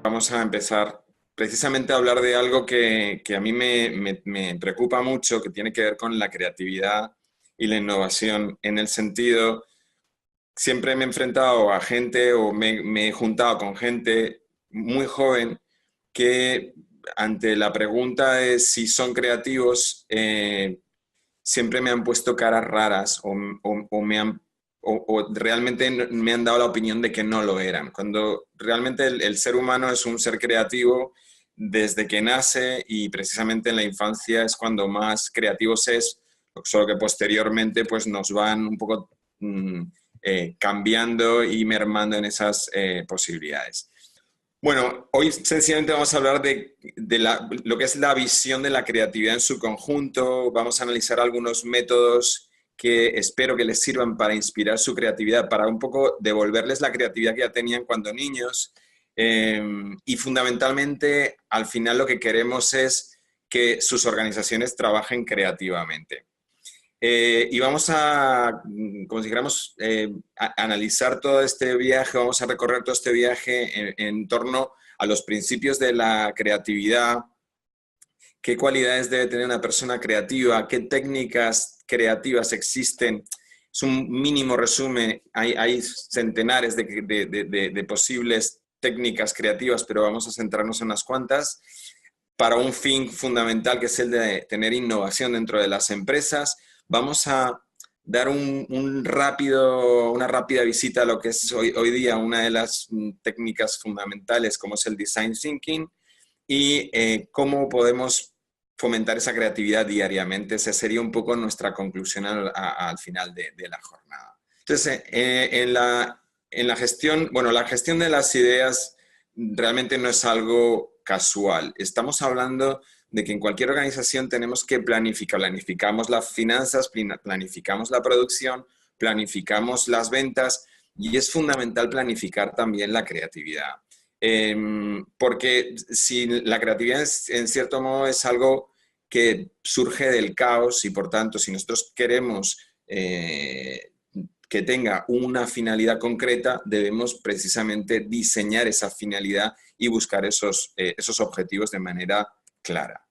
Vamos a empezar precisamente a hablar de algo que a mí me preocupa mucho, que tiene que ver con la creatividad y la innovación, en el sentido, siempre me he enfrentado a gente o me he juntado con gente muy joven que ante la pregunta de si son creativos, siempre me han puesto caras raras o me han o realmente me han dado la opinión de que no lo eran, cuando realmente el ser humano es un ser creativo desde que nace y precisamente en la infancia es cuando más creativos es, solo que posteriormente pues nos van un poco cambiando y mermando en esas posibilidades. Bueno, hoy sencillamente vamos a hablar de lo que es la visión de la creatividad en su conjunto. Vamos a analizar algunos métodos que espero que les sirvan para inspirar su creatividad, para un poco devolverles la creatividad que ya tenían cuando niños. Y fundamentalmente, al final lo que queremos es que sus organizaciones trabajen creativamente. Y vamos a, como si dijéramos, analizar todo este viaje, vamos a recorrer todo este viaje en torno a los principios de la creatividad, qué cualidades debe tener una persona creativa, qué técnicas creativas existen. Es un mínimo resumen, hay centenares de posibles técnicas creativas, pero vamos a centrarnos en unas cuantas, para un fin fundamental que es el de tener innovación dentro de las empresas. Vamos a dar una rápida visita a lo que es hoy día una de las técnicas fundamentales, como es el design thinking, y cómo podemos fomentar esa creatividad diariamente. Esa sería un poco nuestra conclusión al final de la jornada. Entonces, en la gestión, bueno, la gestión de las ideas realmente no es algo casual. Estamos hablando de que en cualquier organización tenemos que planificar. Planificamos las finanzas, planificamos la producción, planificamos las ventas y es fundamental planificar también la creatividad. Porque si la creatividad en cierto modo es algo que surge del caos y por tanto si nosotros queremos que tenga una finalidad concreta, debemos precisamente diseñar esa finalidad y buscar esos objetivos de manera clara.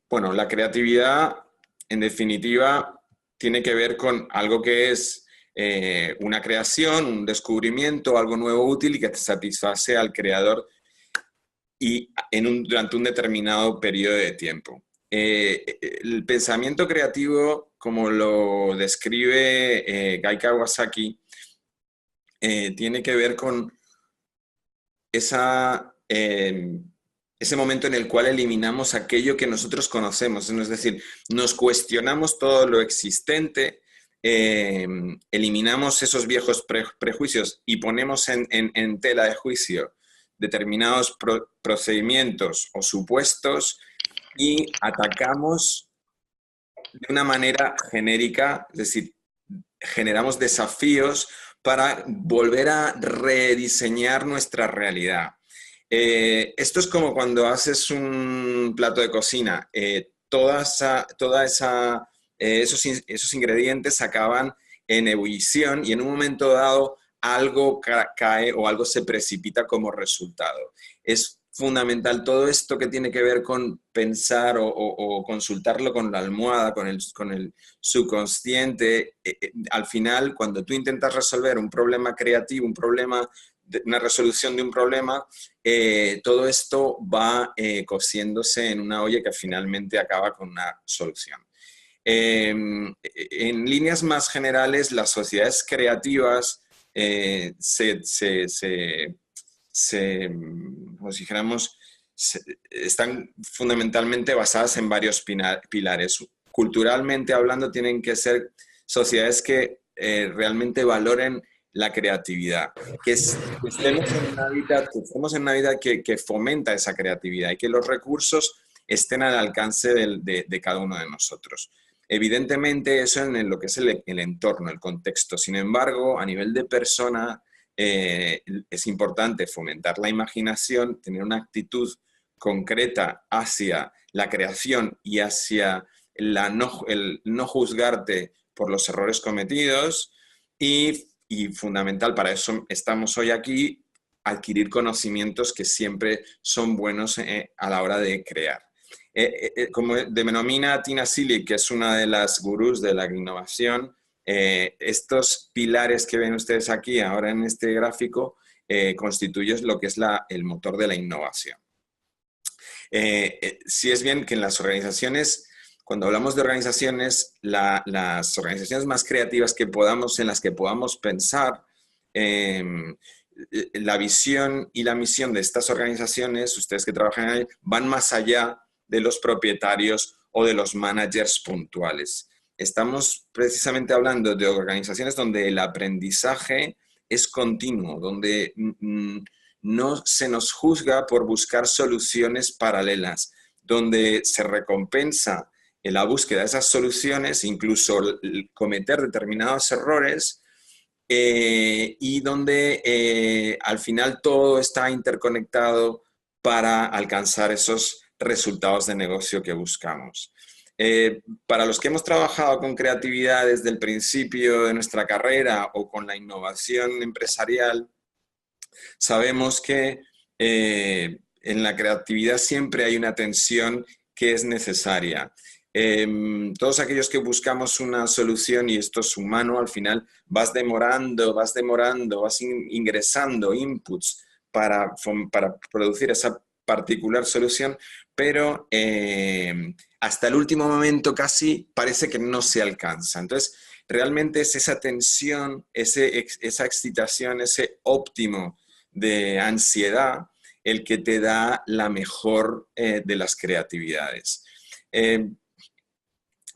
Bueno, la creatividad, en definitiva, tiene que ver con algo que es una creación, un descubrimiento, algo nuevo útil y que satisface al creador y durante un determinado periodo de tiempo. El pensamiento creativo, como lo describe Guy Kawasaki, tiene que ver con ese momento en el cual eliminamos aquello que nosotros conocemos, es decir, nos cuestionamos todo lo existente, eliminamos esos viejos prejuicios y ponemos en tela de juicio determinados procedimientos o supuestos y atacamos de una manera genérica, es decir, generamos desafíos para volver a rediseñar nuestra realidad. Esto es como cuando haces un plato de cocina. Esos ingredientes acaban en ebullición y en un momento dado algo cae o algo se precipita como resultado. Es fundamental todo esto que tiene que ver con pensar o consultarlo con la almohada, con el subconsciente. Al final, cuando tú intentas resolver un problema creativo, una resolución de un problema, todo esto va cociéndose en una olla que finalmente acaba con una solución. En líneas más generales, las sociedades creativas como si dijéramos, están fundamentalmente basadas en varios pilares. Culturalmente hablando, tienen que ser sociedades que realmente valoren la creatividad, que estemos en un hábitat que fomenta esa creatividad y que los recursos estén al alcance de cada uno de nosotros. Evidentemente, eso en lo que es el entorno, el contexto. Sin embargo, a nivel de persona, es importante fomentar la imaginación, tener una actitud concreta hacia la creación y hacia el no juzgarte por los errores cometidos y y fundamental, para eso estamos hoy aquí, adquirir conocimientos que siempre son buenos a la hora de crear. Como denomina Tina Seelig, que es una de las gurús de la innovación, estos pilares que ven ustedes aquí ahora en este gráfico constituyen lo que es el motor de la innovación. Sí es bien que en las organizaciones, cuando hablamos de organizaciones, las organizaciones más creativas en las que podamos pensar, la visión y la misión de estas organizaciones, ustedes que trabajan ahí, van más allá de los propietarios o de los managers puntuales. Estamos precisamente hablando de organizaciones donde el aprendizaje es continuo, donde no se nos juzga por buscar soluciones paralelas, donde se recompensa en la búsqueda de esas soluciones, incluso cometer determinados errores, y donde al final todo está interconectado para alcanzar esos resultados de negocio que buscamos. Para los que hemos trabajado con creatividad desde el principio de nuestra carrera o con la innovación empresarial, sabemos que en la creatividad siempre hay una tensión que es necesaria. Todos aquellos que buscamos una solución, y esto es humano, al final vas demorando, vas ingresando inputs para producir esa particular solución, pero hasta el último momento casi parece que no se alcanza. Entonces, realmente es esa tensión, esa excitación, ese óptimo de ansiedad el que te da la mejor de las creatividades.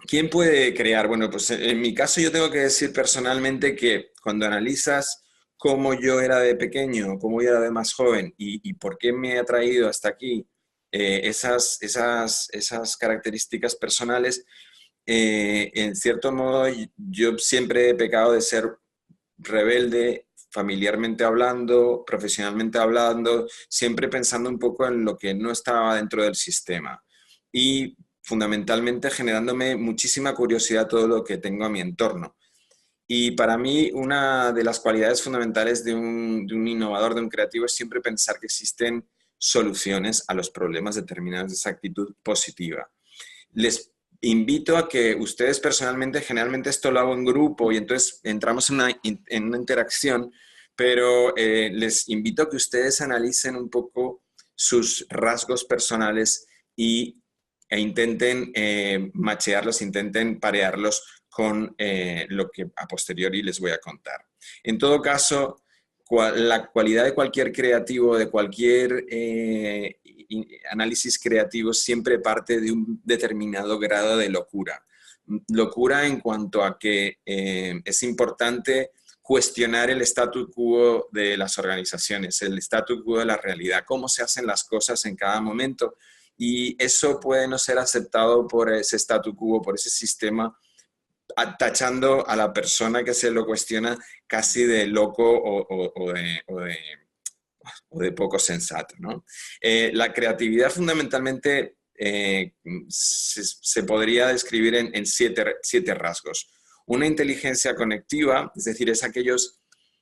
¿Quién puede crear? Bueno, pues en mi caso yo tengo que decir personalmente que cuando analizas cómo yo era de pequeño, cómo yo era de más joven y por qué me ha traído hasta aquí esas características personales, en cierto modo yo siempre he pecado de ser rebelde, familiarmente hablando, profesionalmente hablando, siempre pensando un poco en lo que no estaba dentro del sistema. Y fundamentalmente generándome muchísima curiosidad todo lo que tengo a mi entorno. Y para mí una de las cualidades fundamentales de un innovador, de un creativo, es siempre pensar que existen soluciones a los problemas determinados de esa actitud positiva. Les invito a que ustedes personalmente, generalmente esto lo hago en grupo y entonces entramos en una interacción, pero les invito a que ustedes analicen un poco sus rasgos personales e intenten machearlos, intenten parearlos con lo que a posteriori les voy a contar. En todo caso, la cualidad de cualquier creativo, de cualquier análisis creativo, siempre parte de un determinado grado de locura. Locura en cuanto a que es importante cuestionar el statu quo de las organizaciones, el statu quo de la realidad, cómo se hacen las cosas en cada momento. Y eso puede no ser aceptado por ese statu quo, por ese sistema, tachando a la persona que se lo cuestiona casi de loco o de poco sensato, ¿no? La creatividad fundamentalmente se podría describir en siete rasgos. Una inteligencia conectiva, es decir, es aquellos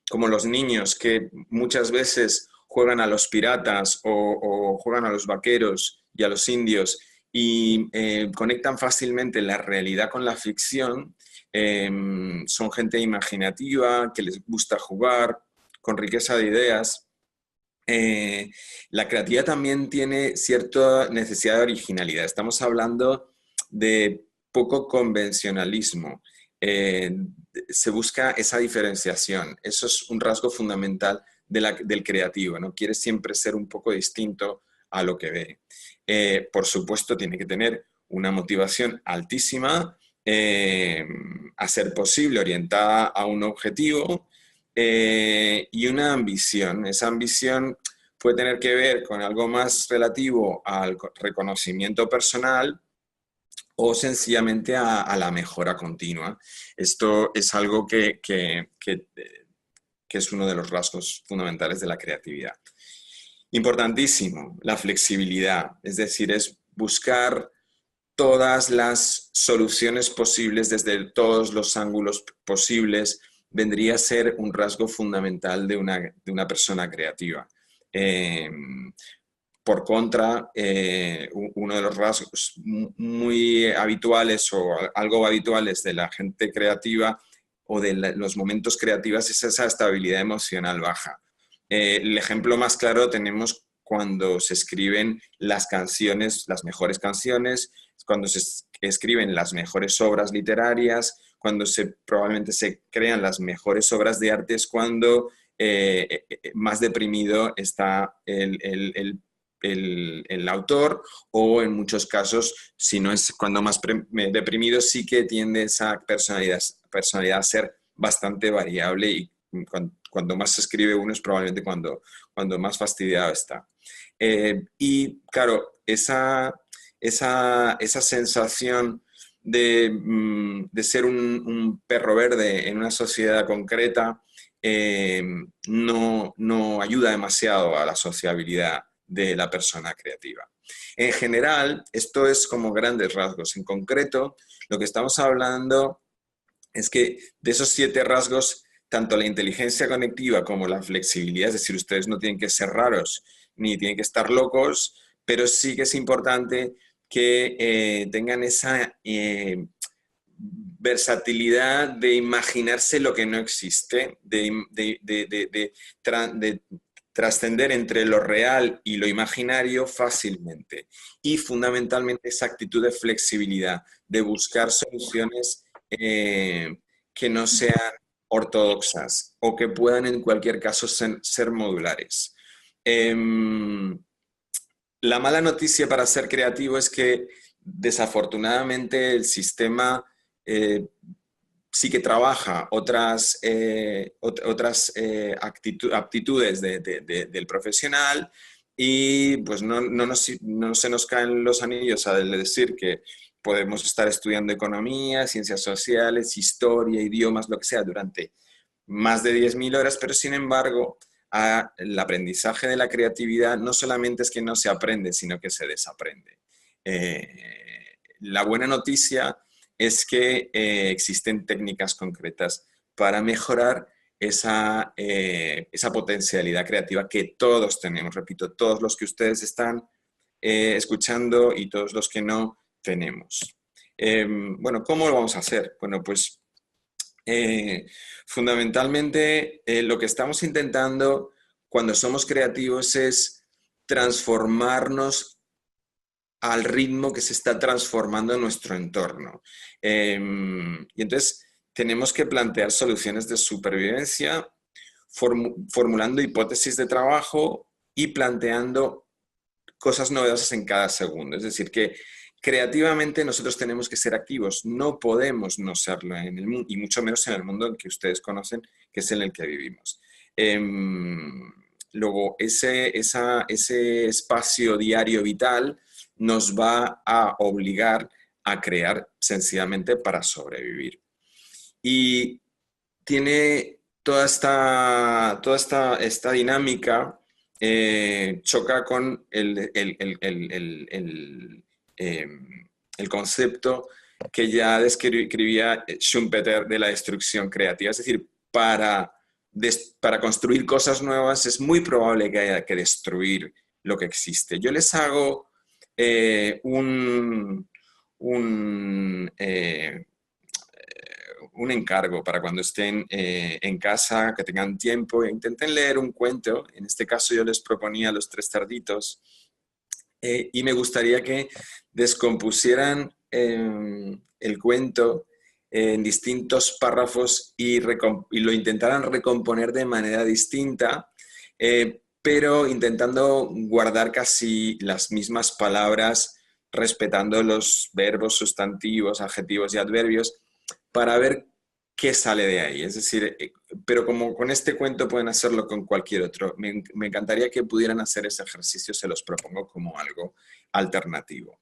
como los niños que muchas veces juegan a los piratas o juegan a los vaqueros y a los indios y conectan fácilmente la realidad con la ficción. Son gente imaginativa, que les gusta jugar, con riqueza de ideas. La creatividad también tiene cierta necesidad de originalidad. Estamos hablando de poco convencionalismo. Se busca esa diferenciación. Eso es un rasgo fundamental del creativo, ¿no? Quiere siempre ser un poco distinto a lo que ve. Por supuesto, tiene que tener una motivación altísima, a ser posible, orientada a un objetivo, y una ambición. Esa ambición puede tener que ver con algo más relativo al reconocimiento personal o sencillamente a la mejora continua. Esto es algo que es uno de los rasgos fundamentales de la creatividad. Importantísimo, la flexibilidad, es decir, es buscar todas las soluciones posibles desde todos los ángulos posibles, vendría a ser un rasgo fundamental de una persona creativa. Por contra, uno de los rasgos muy habituales o algo habituales de la gente creativa o de los momentos creativos es esa estabilidad emocional baja. El ejemplo más claro tenemos cuando se escriben las canciones, las mejores canciones, cuando se escriben las mejores obras literarias, cuando probablemente se crean las mejores obras de arte, es cuando más deprimido está el autor, o en muchos casos, si no es cuando más deprimido, sí que tiende esa personalidad a ser bastante variable, y cuando más se escribe uno es probablemente cuando más fastidiado está. Y claro, esa sensación de ser un perro verde en una sociedad concreta no ayuda demasiado a la sociabilidad de la persona creativa. En general, esto es como grandes rasgos. En concreto, lo que estamos hablando es que de esos 7 rasgos, tanto la inteligencia conectiva como la flexibilidad, es decir, ustedes no tienen que ser raros ni tienen que estar locos, pero sí que es importante que tengan esa versatilidad de imaginarse lo que no existe, de trascender entre lo real y lo imaginario fácilmente. Y fundamentalmente esa actitud de flexibilidad, de buscar soluciones que no sean ortodoxas o que puedan en cualquier caso ser modulares. La mala noticia para ser creativo es que desafortunadamente el sistema sí que trabaja otras aptitudes del profesional, y pues no se nos caen los anillos al decir que podemos estar estudiando economía, ciencias sociales, historia, idiomas, lo que sea, durante más de 10.000 horas, pero sin embargo, el aprendizaje de la creatividad no solamente es que no se aprende, sino que se desaprende. La buena noticia es que existen técnicas concretas para mejorar esa potencialidad creativa que todos tenemos, repito, todos los que ustedes están escuchando y todos los que no tenemos. Bueno, ¿cómo lo vamos a hacer? Bueno, pues fundamentalmente lo que estamos intentando cuando somos creativos es transformarnos al ritmo que se está transformando nuestro entorno. Y entonces tenemos que plantear soluciones de supervivencia, formulando hipótesis de trabajo y planteando cosas novedosas en cada segundo. Es decir, que creativamente nosotros tenemos que ser activos, no podemos no serlo en el mundo, y mucho menos en el mundo en que ustedes conocen, que es en el que vivimos. Luego, ese espacio diario vital nos va a obligar a crear sencillamente para sobrevivir. Y tiene toda esta dinámica, choca con el concepto que ya describía Schumpeter de la destrucción creativa. Es decir, para construir cosas nuevas es muy probable que haya que destruir lo que existe. Yo les hago un encargo para cuando estén en casa, que tengan tiempo e intenten leer un cuento. En este caso yo les proponía Los Tres Cerditos, y me gustaría que descompusieran el cuento en distintos párrafos y lo intentaran recomponer de manera distinta, pero intentando guardar casi las mismas palabras, respetando los verbos, sustantivos, adjetivos y adverbios, para ver qué sale de ahí. Es decir, pero como con este cuento pueden hacerlo con cualquier otro. Me encantaría que pudieran hacer ese ejercicio, se los propongo como algo alternativo.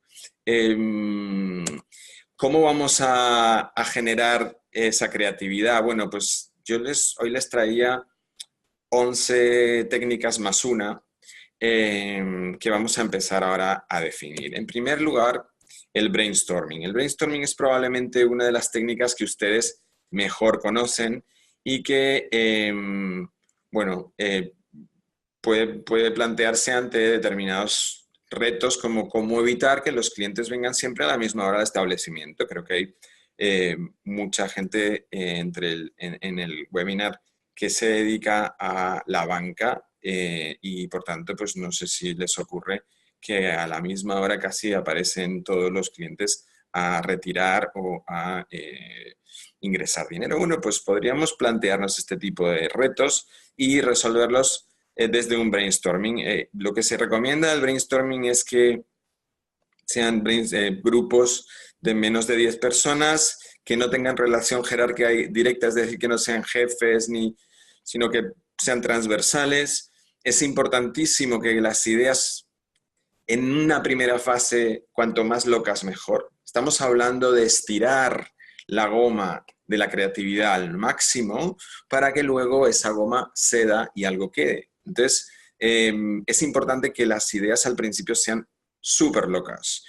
¿Cómo vamos a generar esa creatividad? Bueno, pues yo hoy les traía 11 técnicas más una que vamos a empezar ahora a definir. En primer lugar, el brainstorming. El brainstorming es probablemente una de las técnicas que ustedes mejor conocen y que, bueno, puede plantearse ante determinados retos como cómo evitar que los clientes vengan siempre a la misma hora de establecimiento. Creo que hay mucha gente en el webinar que se dedica a la banca y por tanto, pues no sé si les ocurre que a la misma hora casi aparecen todos los clientes a retirar o a ingresar dinero. Bueno, pues podríamos plantearnos este tipo de retos y resolverlos desde un brainstorming. Lo que se recomienda del brainstorming es que sean grupos de menos de 10 personas, que no tengan relación jerárquica directa, es decir, que no sean jefes, sino que sean transversales. Es importantísimo que las ideas en una primera fase, cuanto más locas, mejor. Estamos hablando de estirar la goma de la creatividad al máximo para que luego esa goma ceda y algo quede. Entonces, es importante que las ideas al principio sean súper locas.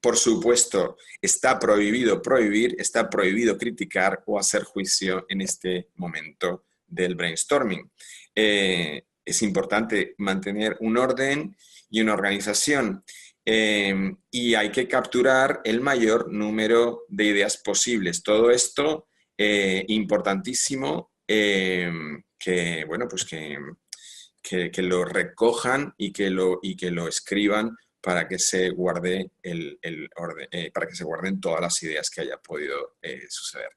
Por supuesto, está prohibido prohibir, está prohibido criticar o hacer juicio en este momento del brainstorming. Es importante mantener un orden y una organización. Y hay que capturar el mayor número de ideas posibles. Todo esto, importantísimo, que, bueno, pues que lo recojan y que lo escriban para que se guarde el orden, para que se guarden todas las ideas que haya podido suceder.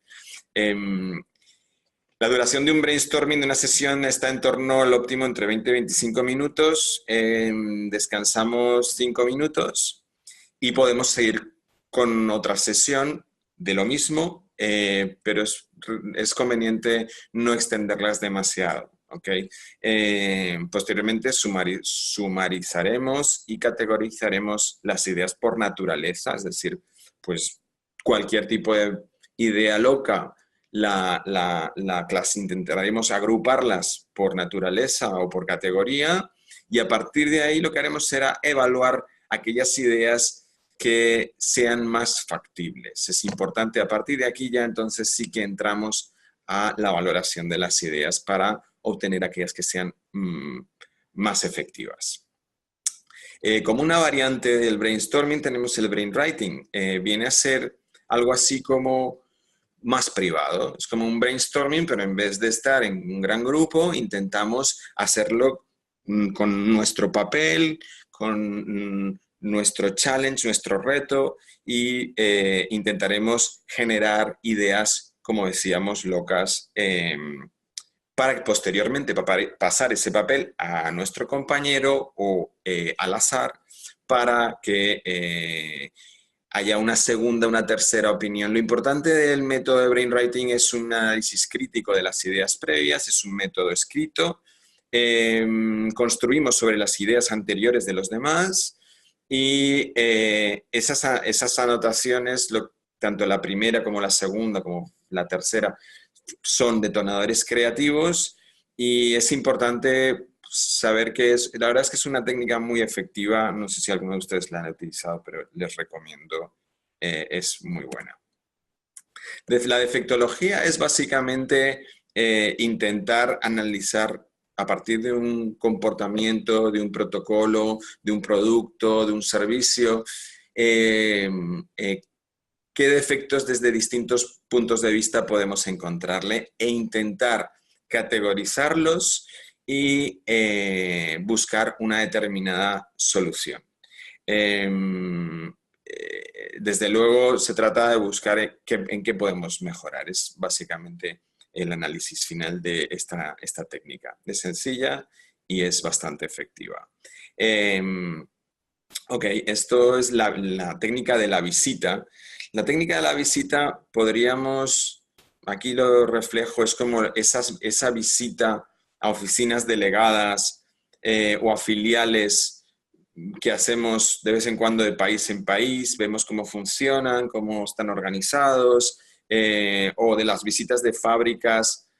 La duración de un brainstorming de una sesión está en torno al óptimo entre 20 y 25 minutos. Descansamos 5 minutos y podemos seguir con otra sesión de lo mismo, pero es conveniente no extenderlas demasiado. ¿Okay? Posteriormente sumarizaremos y categorizaremos las ideas por naturaleza, es decir, pues cualquier tipo de idea loca intentaremos agruparlas por naturaleza o por categoría y a partir de ahí lo que haremos será evaluar aquellas ideas que sean más factibles. Es importante, a partir de aquí ya entonces sí que entramos a la valoración de las ideas para obtener aquellas que sean más efectivas. Como una variante del brainstorming tenemos el brainwriting. Viene a ser algo así como más privado. Es como un brainstorming, pero en vez de estar en un gran grupo, intentamos hacerlo con nuestro papel, con nuestro challenge, nuestro reto, y intentaremos generar ideas, como decíamos, locas, para posteriormente pasar ese papel a nuestro compañero o al azar para que haya una segunda, una tercera opinión. Lo importante del método de brainwriting es un análisis crítico de las ideas previas, es un método escrito, construimos sobre las ideas anteriores de los demás y esas anotaciones, tanto la primera como la segunda como la tercera, son detonadores creativos y es importante saber que la verdad es que es una técnica muy efectiva, no sé si alguno de ustedes la han utilizado, pero les recomiendo, es muy buena. La defectología es básicamente intentar analizar a partir de un comportamiento, de un protocolo, de un producto, de un servicio, qué defectos desde distintos puntos de vista podemos encontrarle e intentar categorizarlos y buscar una determinada solución. Desde luego se trata de buscar en qué podemos mejorar. Es básicamente el análisis final de esta técnica. Es sencilla y es bastante efectiva. Ok, esto es la técnica de la visita. La técnica de la visita podríamos, aquí lo reflejo, es como esa visita a oficinas delegadas o a filiales que hacemos de vez en cuando de país en país, vemos cómo funcionan, cómo están organizados, o de las visitas de fábricas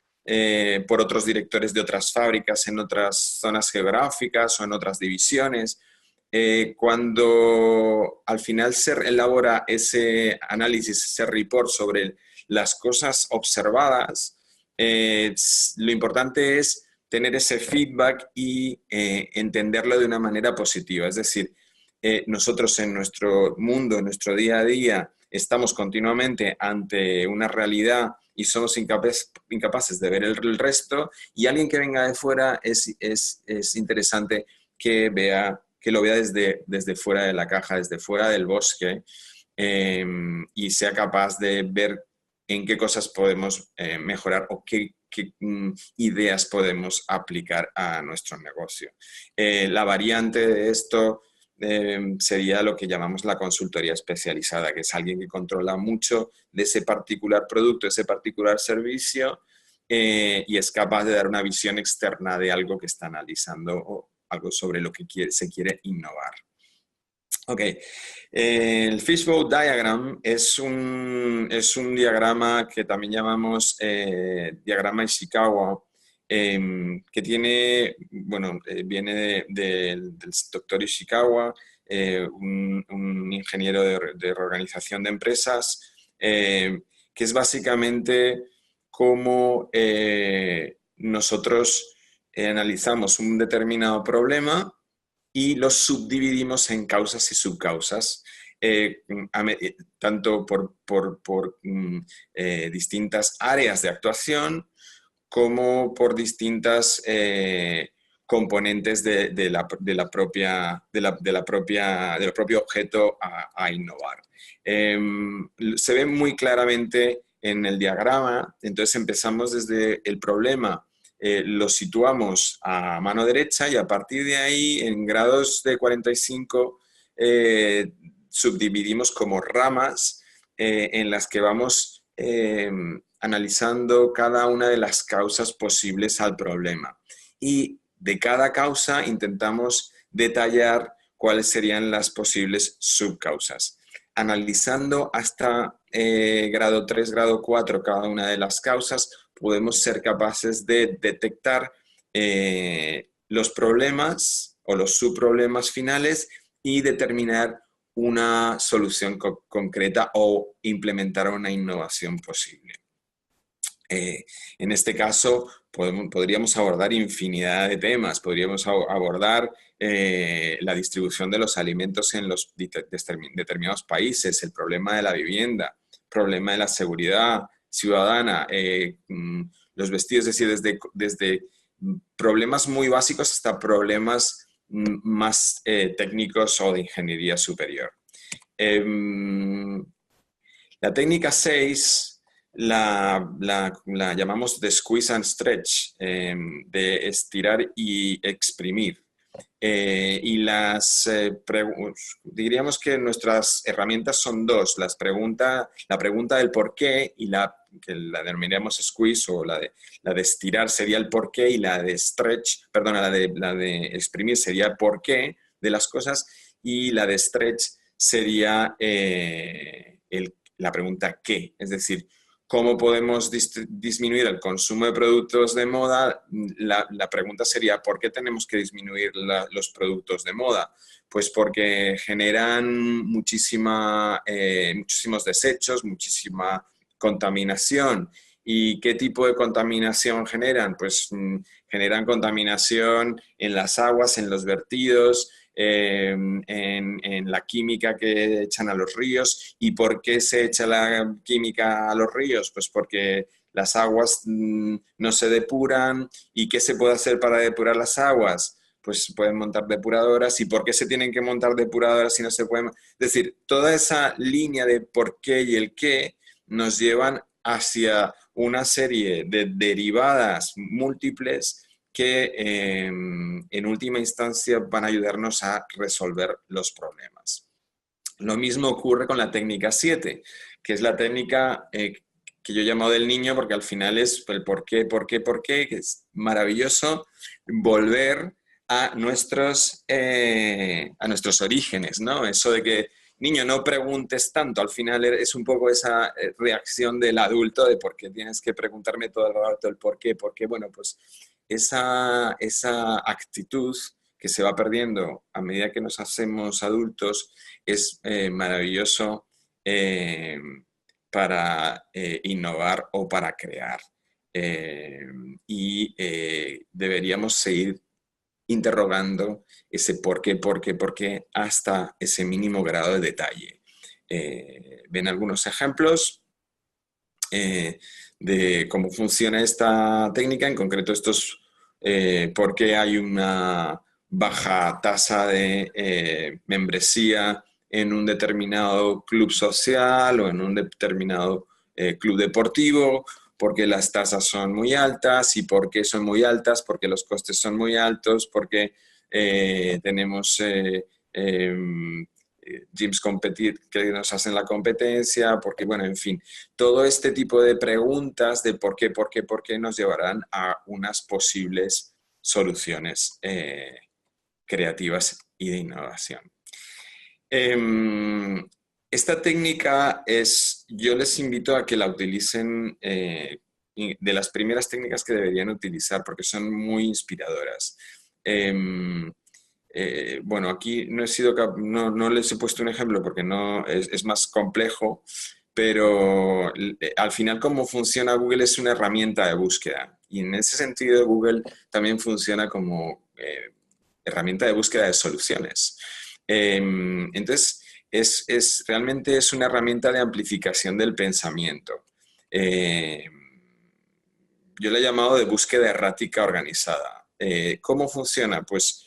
por otros directores de otras fábricas en otras zonas geográficas o en otras divisiones. Cuando al final se elabora ese análisis, ese report sobre las cosas observadas, lo importante es tener ese feedback y entenderlo de una manera positiva. Es decir, nosotros en nuestro mundo, en nuestro día a día, estamos continuamente ante una realidad y somos incapaces de ver el resto, y alguien que venga de fuera es interesante que lo vea desde fuera de la caja, desde fuera del bosque, y sea capaz de ver en qué cosas podemos mejorar o qué ideas podemos aplicar a nuestro negocio. La variante de esto sería lo que llamamos la consultoría especializada, que es alguien que controla mucho de ese particular producto, ese particular servicio, y es capaz de dar una visión externa de algo que está analizando o algo sobre lo que se quiere innovar. Ok, el Fishbowl Diagram es un diagrama que también llamamos diagrama Ishikawa, que tiene, bueno, viene del doctor Ishikawa, un ingeniero de reorganización de empresas, que es básicamente cómo nosotros analizamos un determinado problema y los subdividimos en causas y subcausas, tanto por distintas áreas de actuación como por distintas componentes del propio objeto a innovar. Se ve muy claramente en el diagrama. Entonces empezamos desde el problema, lo situamos a mano derecha y a partir de ahí, en grados de 45, subdividimos como ramas en las que vamos analizando cada una de las causas posibles al problema. Y de cada causa intentamos detallar cuáles serían las posibles subcausas. Analizando hasta grado 3, grado 4 cada una de las causas, podemos ser capaces de detectar los problemas o los subproblemas finales y determinar una solución concreta o implementar una innovación posible. En este caso, podríamos abordar infinidad de temas. Podríamos abordar la distribución de los alimentos en los determinados países, el problema de la vivienda, el problema de la seguridad ciudadana, los vestidos, es decir, desde problemas muy básicos hasta problemas más técnicos o de ingeniería superior. La técnica 6 la llamamos de squeeze and stretch, de estirar y exprimir. Diríamos que nuestras herramientas son dos: la pregunta del por qué, y que la denominamos squeeze, o la de estirar sería el por qué, y la de stretch, perdona, la de exprimir sería el por qué de las cosas, y la de stretch sería la pregunta qué, es decir, ¿cómo podemos disminuir el consumo de productos de moda? La pregunta sería, ¿por qué tenemos que disminuir los productos de moda? Pues porque generan muchísimos desechos, muchísima contaminación. ¿Y qué tipo de contaminación generan? Pues generan contaminación en las aguas, en los vertidos, en la química que echan a los ríos. ¿Y por qué se echa la química a los ríos? Pues porque las aguas no se depuran. ¿Y qué se puede hacer para depurar las aguas? Pues se pueden montar depuradoras. ¿Y por qué se tienen que montar depuradoras si no se pueden? Es decir, toda esa línea de por qué y el qué nos llevan hacia una serie de derivadas múltiples que en última instancia van a ayudarnos a resolver los problemas. Lo mismo ocurre con la técnica 7, que es la técnica que yo he llamado del niño, porque al final es el por qué, que es maravilloso volver a nuestros orígenes, ¿no? Eso de que, niño, no preguntes tanto. Al final es un poco esa reacción del adulto de por qué tienes que preguntarme todo el rato el por qué. Porque, bueno, pues esa actitud que se va perdiendo a medida que nos hacemos adultos, es maravilloso para innovar o para crear. Deberíamos seguir interrogando ese por qué, hasta ese mínimo grado de detalle. Ven algunos ejemplos de cómo funciona esta técnica, en concreto estos, por qué hay una baja tasa de membresía en un determinado club social o en un determinado club deportivo, porque las tasas son muy altas y por qué son muy altas, porque los costes son muy altos, porque tenemos gyms que nos hacen la competencia, porque, bueno, en fin, todo este tipo de preguntas de por qué nos llevarán a unas posibles soluciones creativas y de innovación. Esta técnica yo les invito a que la utilicen de las primeras técnicas que deberían utilizar porque son muy inspiradoras. Bueno, aquí no les he puesto un ejemplo porque es más complejo, pero al final cómo funciona Google es una herramienta de búsqueda y en ese sentido Google también funciona como herramienta de búsqueda de soluciones. Entonces, realmente es una herramienta de amplificación del pensamiento. Yo le he llamado de búsqueda errática organizada. ¿Cómo funciona? Pues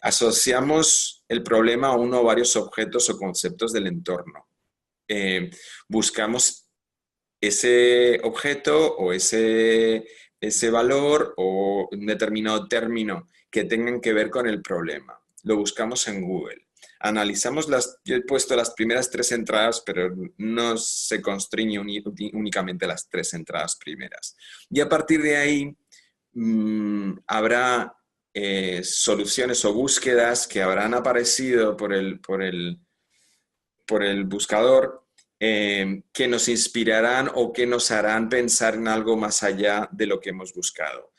asociamos el problema a uno o varios objetos o conceptos del entorno. Buscamos ese objeto o ese valor o un determinado término que tengan que ver con el problema. Lo buscamos en Google. Analizamos yo he puesto las primeras 3 entradas, pero no se constriñe únicamente las 3 entradas primeras. Y a partir de ahí habrá soluciones o búsquedas que habrán aparecido por el buscador que nos inspirarán o que nos harán pensar en algo más allá de lo que hemos buscado.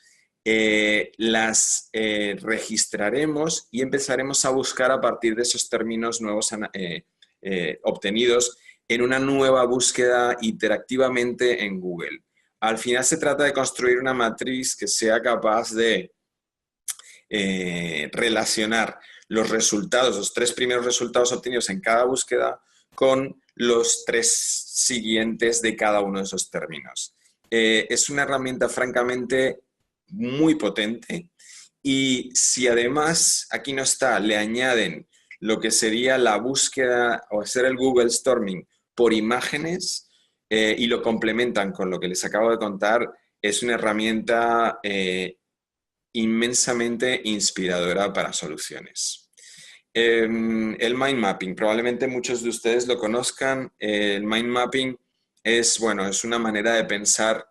Las registraremos y empezaremos a buscar a partir de esos términos nuevos obtenidos en una nueva búsqueda interactivamente en Google. Al final se trata de construir una matriz que sea capaz de relacionar los resultados, los 3 primeros resultados obtenidos en cada búsqueda con los 3 siguientes de cada uno de esos términos. Es una herramienta francamente muy potente y si además, aquí no está, le añaden lo que sería la búsqueda o hacer el Google Storming por imágenes y lo complementan con lo que les acabo de contar, es una herramienta inmensamente inspiradora para soluciones. El mind mapping, probablemente muchos de ustedes lo conozcan. El mind mapping es una manera de pensar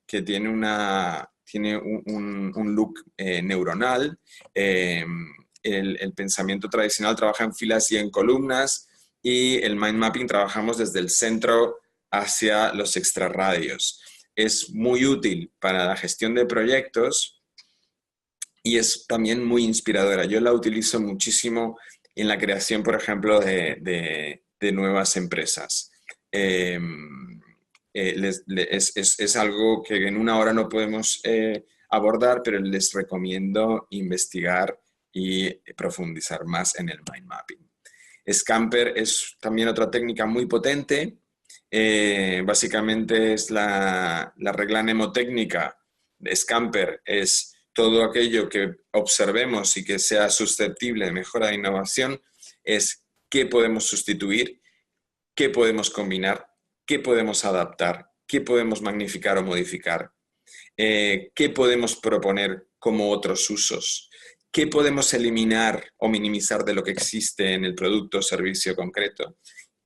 que tiene un look neuronal. El pensamiento tradicional trabaja en filas y en columnas y el mind mapping trabajamos desde el centro hacia los extrarradios. Es muy útil para la gestión de proyectos y es también muy inspiradora. Yo la utilizo muchísimo en la creación, por ejemplo, de nuevas empresas. Es algo que en una hora no podemos abordar, pero les recomiendo investigar y profundizar más en el mind mapping. Scamper es también otra técnica muy potente. Básicamente es la regla mnemotécnica de Scamper, es todo aquello que observemos y que sea susceptible de mejora de innovación, es qué podemos sustituir, qué podemos combinar, qué podemos adaptar, qué podemos magnificar o modificar, qué podemos proponer como otros usos, qué podemos eliminar o minimizar de lo que existe en el producto o servicio concreto,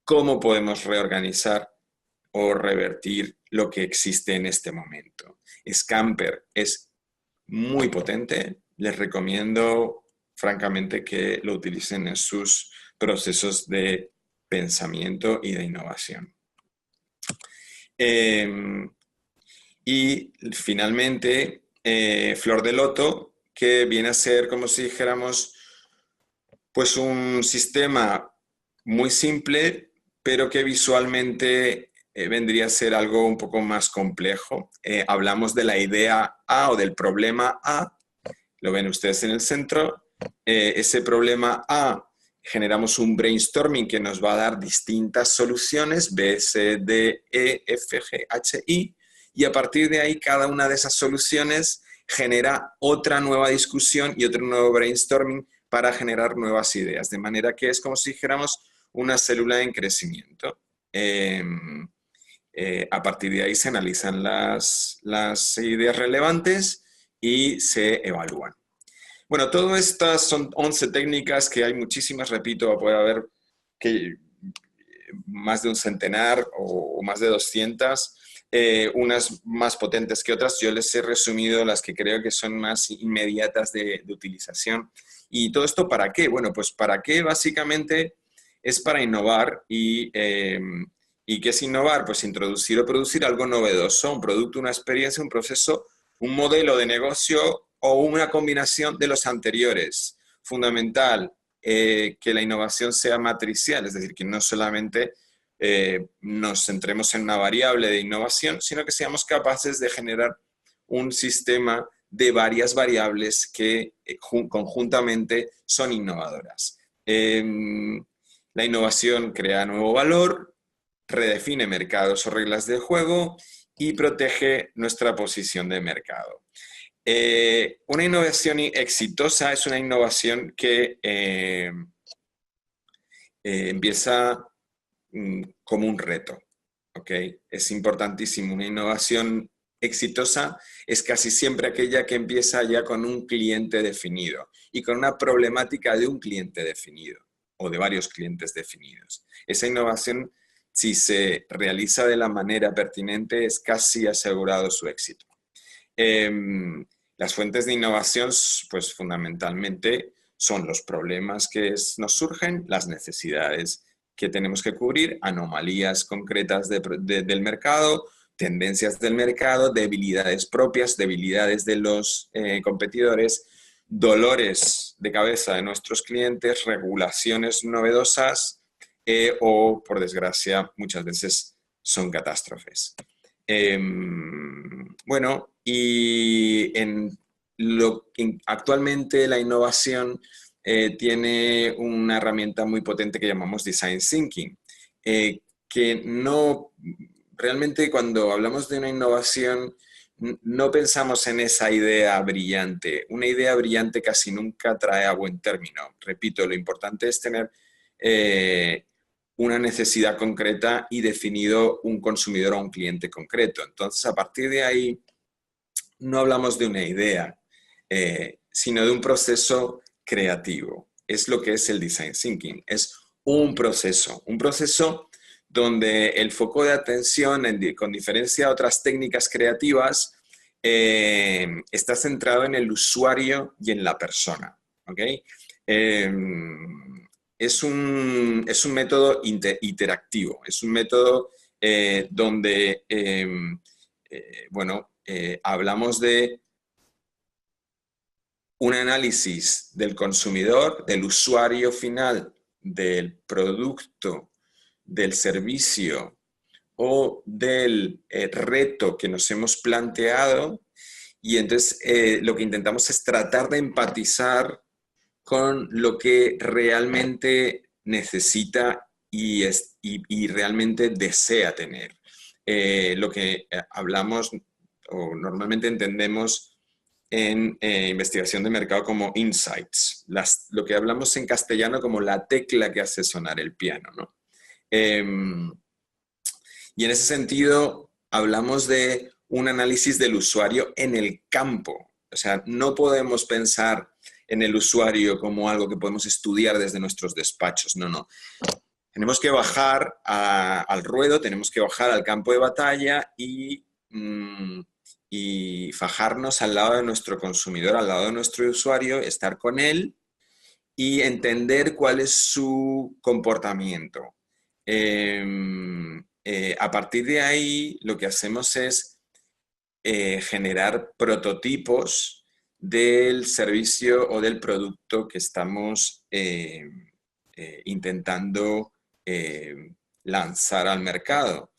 cómo podemos reorganizar o revertir lo que existe en este momento. Scamper es muy potente. Les recomiendo francamente que lo utilicen en sus procesos de pensamiento y de innovación. Y finalmente, Flor de Loto, que viene a ser como si dijéramos pues un sistema muy simple, pero que visualmente vendría a ser algo un poco más complejo. Hablamos de la idea A o del problema A, lo ven ustedes en el centro. Ese problema A, generamos un brainstorming que nos va a dar distintas soluciones, B, C, D, E, F, G, H, I, y a partir de ahí cada una de esas soluciones genera otra nueva discusión y otro nuevo brainstorming para generar nuevas ideas, de manera que es como si dijéramos una célula en crecimiento. A partir de ahí se analizan las ideas relevantes y se evalúan. Bueno, todas estas son 11 técnicas que hay muchísimas, repito, puede haber que más de un centenar o más de 200, unas más potentes que otras. Yo les he resumido las que creo que son más inmediatas de utilización. ¿Y todo esto para qué? Bueno, pues para qué básicamente es para innovar ¿y qué es innovar? Pues introducir o producir algo novedoso, un producto, una experiencia, un proceso, un modelo de negocio o una combinación de los anteriores. Fundamental, que la innovación sea matricial, es decir, que no solamente nos centremos en una variable de innovación, sino que seamos capaces de generar un sistema de varias variables que conjuntamente son innovadoras. La innovación crea nuevo valor, redefine mercados o reglas de juego y protege nuestra posición de mercado. Una innovación exitosa es una innovación que empieza como un reto, ¿ok? Es importantísimo. Una innovación exitosa es casi siempre aquella que empieza ya con un cliente definido y con una problemática de un cliente definido o de varios clientes definidos. Esa innovación, si se realiza de la manera pertinente, es casi asegurado su éxito. Las fuentes de innovación, pues fundamentalmente son los problemas que nos surgen, las necesidades que tenemos que cubrir, anomalías concretas del mercado, tendencias del mercado, debilidades propias, debilidades de los competidores, dolores de cabeza de nuestros clientes, regulaciones novedosas o, por desgracia, muchas veces son catástrofes. Bueno, y actualmente la innovación tiene una herramienta muy potente que llamamos Design Thinking, que no, realmente cuando hablamos de una innovación no pensamos en esa idea brillante. Una idea brillante casi nunca trae a buen término. Repito, lo importante es tener una necesidad concreta y definido un consumidor o un cliente concreto. Entonces, a partir de ahí, no hablamos de una idea, sino de un proceso creativo. Es lo que es el Design Thinking. Es un proceso donde el foco de atención, con diferencia a otras técnicas creativas, está centrado en el usuario y en la persona. ¿Okay? Es un método interactivo, es un método donde, hablamos de un análisis del consumidor, del usuario final, del producto, del servicio o del reto que nos hemos planteado, y entonces lo que intentamos es tratar de empatizar con lo que realmente necesita y realmente desea tener. Lo que hablamos o normalmente entendemos en investigación de mercado como insights, lo que hablamos en castellano como la tecla que hace sonar el piano, ¿no? Y en ese sentido hablamos de un análisis del usuario en el campo. O sea, no podemos pensar en el usuario como algo que podemos estudiar desde nuestros despachos. No, no. Tenemos que bajar al ruedo, tenemos que bajar al campo de batalla y fajarnos al lado de nuestro consumidor, al lado de nuestro usuario, estar con él y entender cuál es su comportamiento. A partir de ahí, lo que hacemos es generar prototipos del servicio o del producto que estamos intentando lanzar al mercado.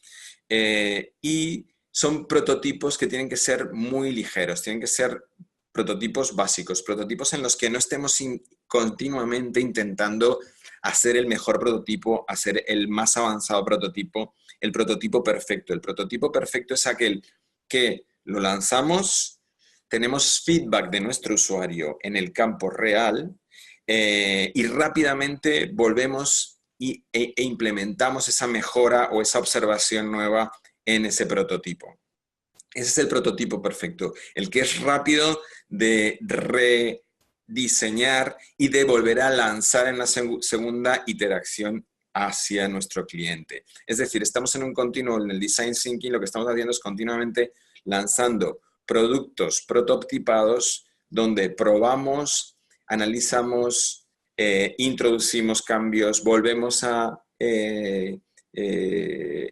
Y son prototipos que tienen que ser muy ligeros, tienen que ser prototipos básicos, prototipos en los que no estemos continuamente intentando hacer el mejor prototipo, hacer el más avanzado prototipo, el prototipo perfecto. El prototipo perfecto es aquel que lo lanzamos, tenemos feedback de nuestro usuario en el campo real y rápidamente volvemos e implementamos esa mejora o esa observación nueva en ese prototipo. Ese es el prototipo perfecto, el que es rápido de rediseñar y de volver a lanzar en la segunda iteración hacia nuestro cliente. Es decir, estamos en un continuo, en el design thinking, lo que estamos haciendo es continuamente lanzando productos prototipados donde probamos, analizamos, introducimos cambios, volvemos a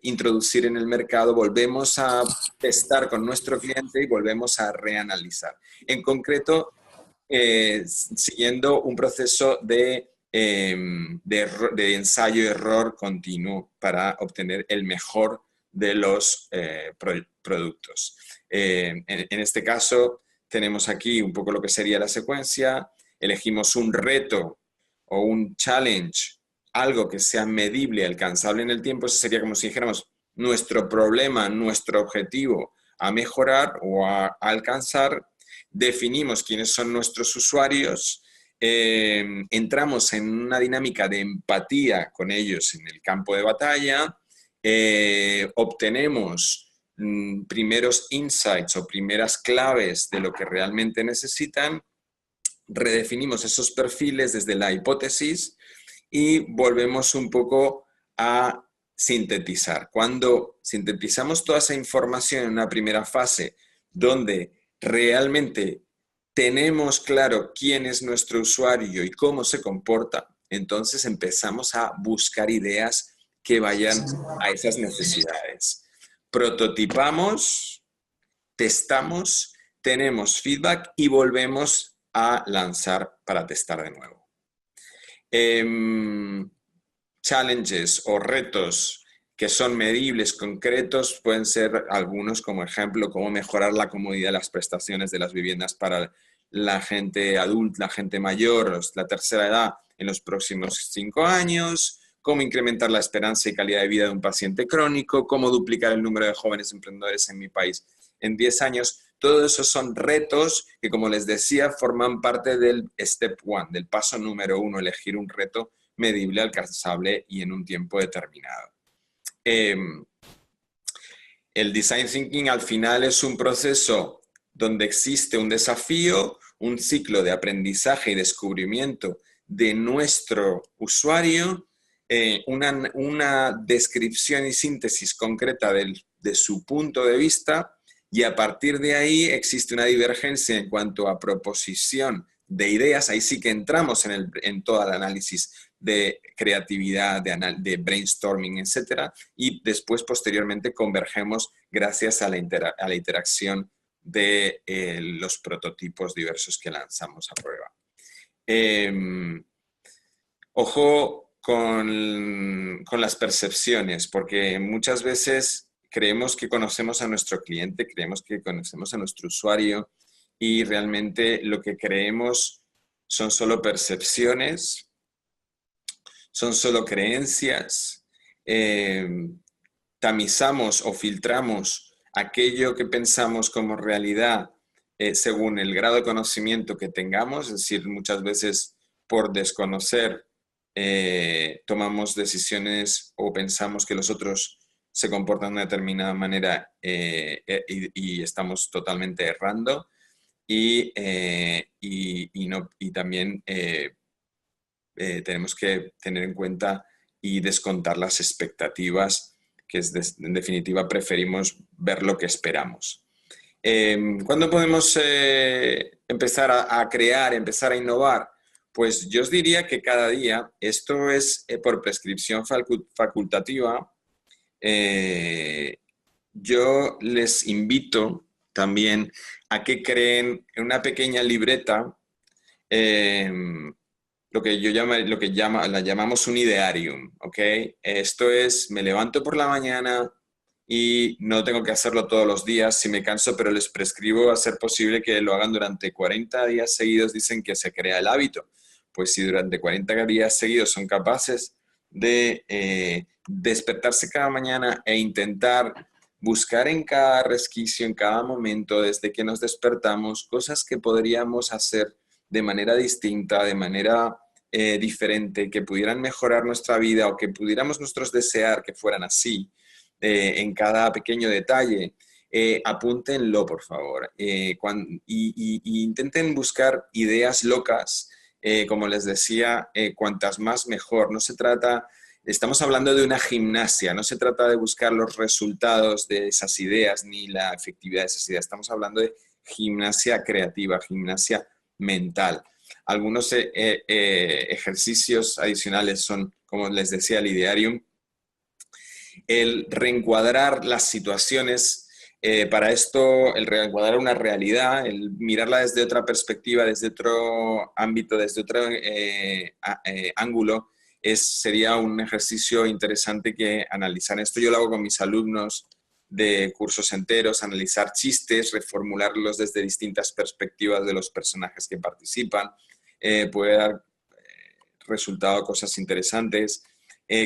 introducir en el mercado, volvemos a testar con nuestro cliente y volvemos a reanalizar. En concreto, siguiendo un proceso de ensayo-error continuo para obtener el mejor de los productos. En este caso, tenemos aquí un poco lo que sería la secuencia, elegimos un reto o un challenge, algo que sea medible, alcanzable en el tiempo. Eso sería como si dijéramos nuestro problema, nuestro objetivo a mejorar o a alcanzar. Definimos quiénes son nuestros usuarios, entramos en una dinámica de empatía con ellos en el campo de batalla, obtenemos primeros insights o primeras claves de lo que realmente necesitan, redefinimos esos perfiles desde la hipótesis y volvemos un poco a sintetizar. Cuando sintetizamos toda esa información en una primera fase donde realmente tenemos claro quién es nuestro usuario y cómo se comporta, entonces empezamos a buscar ideas que vayan a esas necesidades. Prototipamos, testamos, tenemos feedback y volvemos a lanzar para testar de nuevo. Challenges o retos que son medibles, concretos, pueden ser algunos, como ejemplo, cómo mejorar la comodidad de las prestaciones de las viviendas para la gente adulta, la gente mayor, la tercera edad en los próximos 5 años, cómo incrementar la esperanza y calidad de vida de un paciente crónico, cómo duplicar el número de jóvenes emprendedores en mi país en 10 años. Todos esos son retos que, como les decía, forman parte del step one, del paso número 1, elegir un reto medible, alcanzable y en un tiempo determinado. El design thinking al final es un proceso donde existe un desafío, un ciclo de aprendizaje y descubrimiento de nuestro usuario, una descripción y síntesis concreta de su punto de vista, y a partir de ahí existe una divergencia en cuanto a proposición de ideas. Ahí sí que entramos en todo el análisis de creatividad, de brainstorming, etcétera, y después, posteriormente, convergemos gracias a la interacción de los prototipos diversos que lanzamos a prueba. Ojo con las percepciones, porque muchas veces creemos que conocemos a nuestro cliente, creemos que conocemos a nuestro usuario y realmente lo que creemos son solo percepciones, son solo creencias, tamizamos o filtramos aquello que pensamos como realidad según el grado de conocimiento que tengamos, es decir, muchas veces por desconocer tomamos decisiones o pensamos que los otros se comportan de una determinada manera y estamos totalmente errando y también tenemos que tener en cuenta y descontar las expectativas, que en definitiva preferimos ver lo que esperamos. ¿Cuándo podemos empezar a crear, empezar a innovar? Pues yo os diría que cada día. Esto es por prescripción facultativa. Yo les invito también a que creen en una pequeña libreta eh, la llamamos un idearium, ¿ok? Esto es, me levanto por la mañana y no tengo que hacerlo todos los días si me canso, pero les prescribo a ser posible que lo hagan durante 40 días seguidos, dicen que se crea el hábito. Pues si durante 40 días seguidos son capaces de despertarse cada mañana e intentar buscar en cada resquicio, en cada momento, desde que nos despertamos, cosas que podríamos hacer de manera distinta, de manera diferente, que pudieran mejorar nuestra vida o que pudiéramos nosotros desear que fueran así, en cada pequeño detalle. Apúntenlo, por favor, y intenten buscar ideas locas, como les decía, cuantas más mejor. No se trata, estamos hablando de una gimnasia, no se trata de buscar los resultados de esas ideas ni la efectividad de esas ideas, estamos hablando de gimnasia creativa, gimnasia mental. Algunos ejercicios adicionales son, como les decía, el idearium, el reencuadrar las situaciones. Para esto, el reencuadrar una realidad, el mirarla desde otra perspectiva, desde otro ámbito, desde otro ángulo, sería un ejercicio interesante que analizar. Esto yo lo hago con mis alumnos de cursos enteros, analizar chistes, reformularlos desde distintas perspectivas de los personajes que participan. Puede dar resultado cosas interesantes.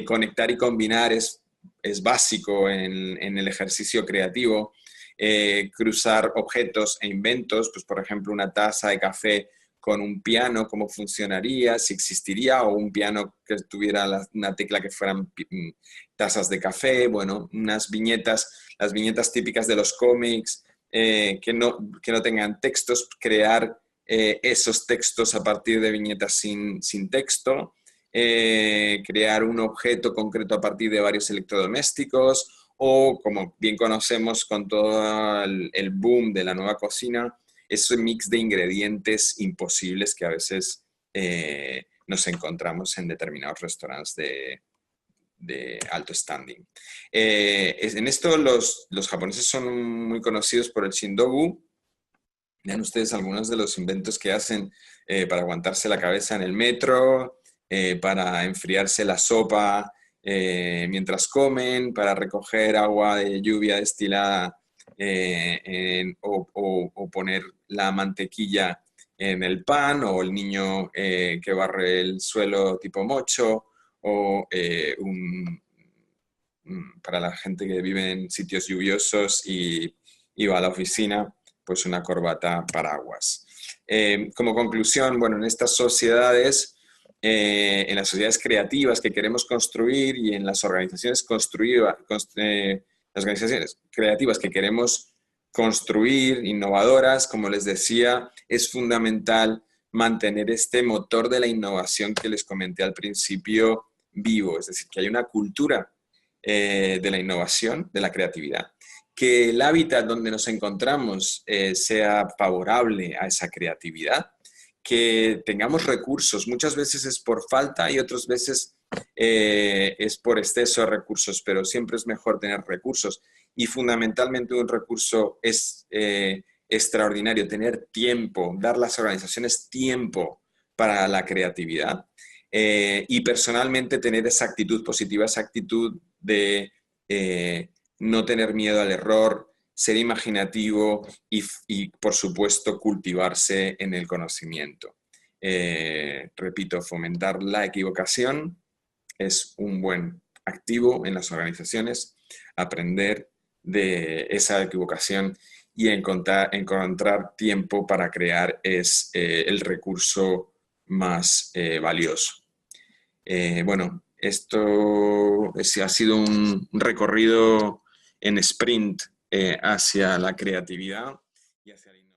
Conectar y combinar es básico en el ejercicio creativo. Cruzar objetos e inventos, pues por ejemplo una taza de café con un piano, cómo funcionaría, si existiría, o un piano que tuviera una tecla que fueran tazas de café, bueno, unas viñetas, las viñetas típicas de los cómics, que no tengan textos, crear esos textos a partir de viñetas sin texto, crear un objeto concreto a partir de varios electrodomésticos, o como bien conocemos con todo el boom de la nueva cocina, ese mix de ingredientes imposibles que a veces nos encontramos en determinados restaurantes de alto standing. En esto los japoneses son muy conocidos por el shindogu. Vean ustedes algunos de los inventos que hacen para aguantarse la cabeza en el metro, para enfriarse la sopa mientras comen, para recoger agua de lluvia destilada o poner la mantequilla en el pan, o el niño que barre el suelo tipo mocho, o para la gente que vive en sitios lluviosos y va a la oficina, pues una corbata paraguas. Como conclusión, bueno, en estas sociedades, en las sociedades creativas que queremos construir y en las organizaciones las organizaciones creativas que queremos construir, innovadoras, como les decía, es fundamental mantener este motor de la innovación que les comenté al principio vivo, es decir, que hay una cultura de la innovación, de la creatividad, que el hábitat donde nos encontramos sea favorable a esa creatividad, que tengamos recursos. Muchas veces es por falta y otras veces es por exceso de recursos, pero siempre es mejor tener recursos. Y fundamentalmente un recurso es extraordinario, tener tiempo, dar a las organizaciones tiempo para la creatividad. Y personalmente tener esa actitud positiva, esa actitud de no tener miedo al error, ser imaginativo y por supuesto, cultivarse en el conocimiento. Repito, fomentar la equivocación es un buen activo en las organizaciones, aprender de esa equivocación y encontrar tiempo para crear es el recurso más valioso. Bueno, esto ha sido un recorrido en sprint hacia la creatividad y hacia la innovación.